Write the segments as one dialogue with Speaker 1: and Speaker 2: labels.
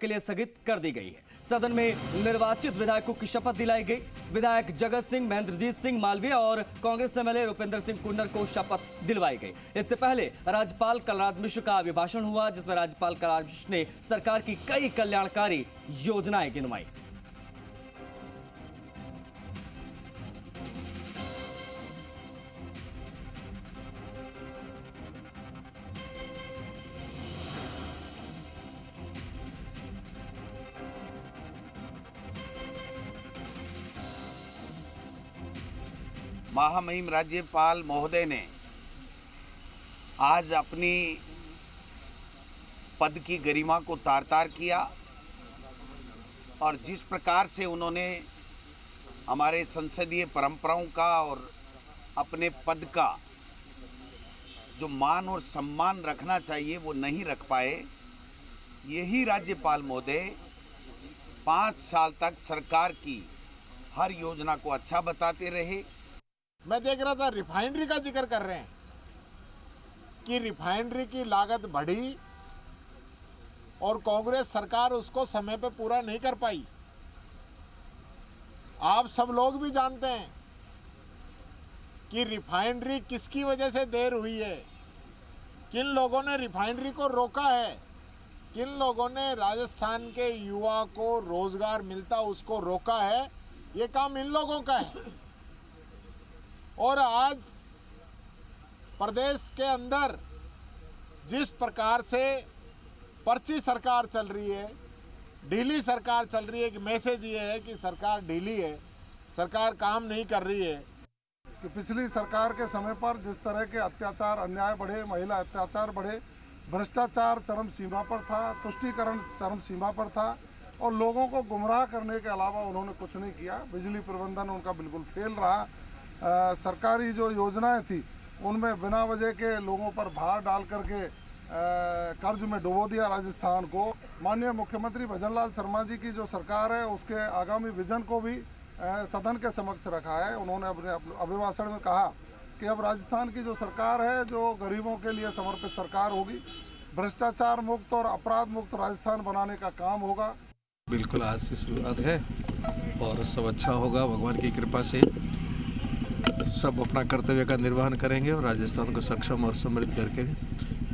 Speaker 1: के लिए स्थगित कर दी गई है। सदन में निर्वाचित विधायकों की शपथ दिलाई गई। विधायक जगत सिंह, महेंद्रजीत सिंह मालवीय और कांग्रेस एमएलए रुपेंद्र सिंह कुन्नर को शपथ दिलवाई गई। इससे पहले राज्यपाल कलराज मिश्र का अभिभाषण हुआ, जिसमें राज्यपाल कलराज मिश्र ने सरकार की कई कल्याणकारी योजनाएं गिनवाई।
Speaker 2: महामहिम राज्यपाल महोदय ने आज अपनी पद की गरिमा को तार तार किया और जिस प्रकार से उन्होंने हमारे संसदीय परंपराओं का और अपने पद का जो मान और सम्मान रखना चाहिए वो नहीं रख पाए। यही राज्यपाल महोदय 5 साल तक सरकार की हर योजना को अच्छा बताते रहे।
Speaker 3: मैं देख रहा था रिफाइनरी का जिक्र कर रहे हैं कि रिफाइनरी की लागत बढ़ी और कांग्रेस सरकार उसको समय पे पूरा नहीं कर पाई। आप सब लोग भी जानते हैं कि रिफाइनरी किसकी वजह से देर हुई है, किन लोगों ने रिफाइनरी को रोका है, किन लोगों ने राजस्थान के युवा को रोजगार मिलता उसको रोका है। ये काम इन लोगों का है। और आज प्रदेश के अंदर जिस प्रकार से पर्ची सरकार चल रही है, ढीली सरकार चल रही है, कि मैसेज ये है कि सरकार ढीली है, सरकार काम नहीं कर रही है।
Speaker 4: कि पिछली सरकार के समय पर जिस तरह के अत्याचार, अन्याय बढ़े, महिला अत्याचार बढ़े, भ्रष्टाचार चरम सीमा पर था, तुष्टीकरण चरम सीमा पर था और लोगों को गुमराह करने के अलावा उन्होंने कुछ नहीं किया। बिजली प्रबंधन उनका बिल्कुल फेल रहा। सरकारी जो योजनाएं थी उनमें बिना वजह के लोगों पर भार डाल करके कर्ज में डुबो दिया राजस्थान को। माननीय मुख्यमंत्री भजन लाल शर्मा जी की जो सरकार है उसके आगामी विजन को भी सदन के समक्ष रखा है। उन्होंने अपने अभिभाषण में कहा कि अब राजस्थान की जो सरकार है जो गरीबों के लिए समर्पित सरकार होगी, भ्रष्टाचार मुक्त और अपराध मुक्त राजस्थान बनाने का काम होगा।
Speaker 5: बिल्कुल आज से शुरुआत है और सब अच्छा होगा। भगवान की कृपा से सब अपना कर्तव्य का निर्वहन करेंगे और राजस्थान को सक्षम और समृद्ध करके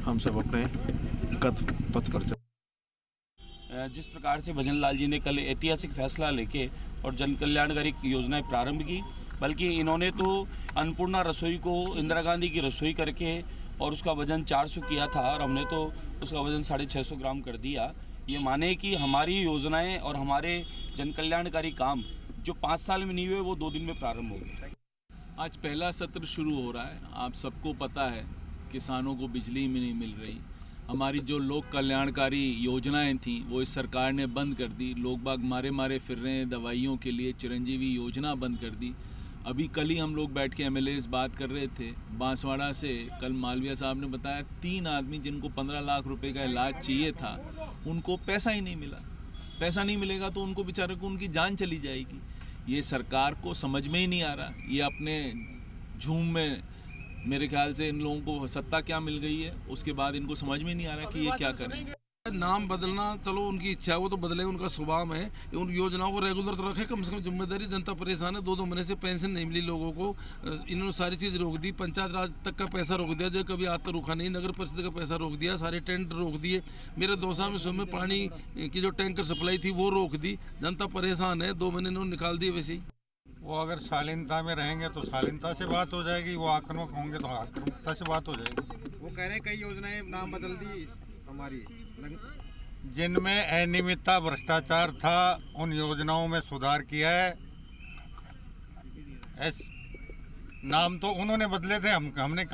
Speaker 5: हम सब अपने पथ पर चलेंगे।
Speaker 6: जिस प्रकार से भजन लाल जी ने कल ऐतिहासिक फैसला लेके और जन कल्याणकारी योजनाएं प्रारंभ की, बल्कि इन्होंने तो अन्नपूर्णा रसोई को इंदिरा गांधी की रसोई करके और उसका वजन 400 किया था और हमने तो उसका वजन 650 ग्राम कर दिया। ये माने कि हमारी योजनाएं और हमारे जन कल्याणकारी काम जो 5 साल में नहीं हुए वो 2 दिन में प्रारंभ हो गए।
Speaker 7: आज पहला सत्र शुरू हो रहा है। आप सबको पता है किसानों को बिजली में नहीं मिल रही। हमारी जो लोक कल्याणकारी योजनाएं थीं वो इस सरकार ने बंद कर दी। लोग बाग मारे मारे फिर रहे हैं दवाइयों के लिए। चिरंजीवी योजना बंद कर दी। अभी कल ही हम लोग बैठ के एमएलएस बात कर रहे थे बांसवाड़ा से। कल मालवीय साहब ने बताया 3 आदमी जिनको 15 लाख रुपए का इलाज चाहिए था उनको पैसा ही नहीं मिला। पैसा नहीं मिलेगा तो उनको बेचारे को उनकी जान चली जाएगी। ये सरकार को समझ में ही नहीं आ रहा। ये अपने झूम में मेरे ख्याल से इन लोगों को सत्ता क्या मिल गई है, उसके बाद इनको समझ में नहीं आ रहा कि ये क्या करें।
Speaker 8: नाम बदलना चलो उनकी इच्छा है, वो तो बदले, उनका स्वभाव है। उन योजनाओं को रेगुलर तो रखे, कम से कम जिम्मेदारी। जनता परेशान है, 2-2 महीने से पेंशन नहीं मिली लोगों को। इन्होंने सारी चीज़ रोक दी। पंचायत राज तक का पैसा रोक दिया जो कभी आज तक रुका नहीं। नगर परिषद का पैसा रोक दिया। सारे टेंडर रोक दिए। मेरे दौसा में सुबह में पानी की जो टैंकर सप्लाई थी वो रोक दी। जनता परेशान है। 2 महीने इन्होंने निकाल दिए। वैसे ही
Speaker 9: वो अगर शालीनता में रहेंगे तो शालीनता से बात हो जाएगी, वो आक्रामक होंगे तो आक्रामकता से बात हो जाएगी।
Speaker 10: वो कह रहे हैं कई योजनाएं नाम बदल दी हमारी,
Speaker 9: जिनमें अनियमितता भ्रष्टाचार था उन योजनाओं में सुधार किया है। नाम तो उन्होंने बदले थे, हमने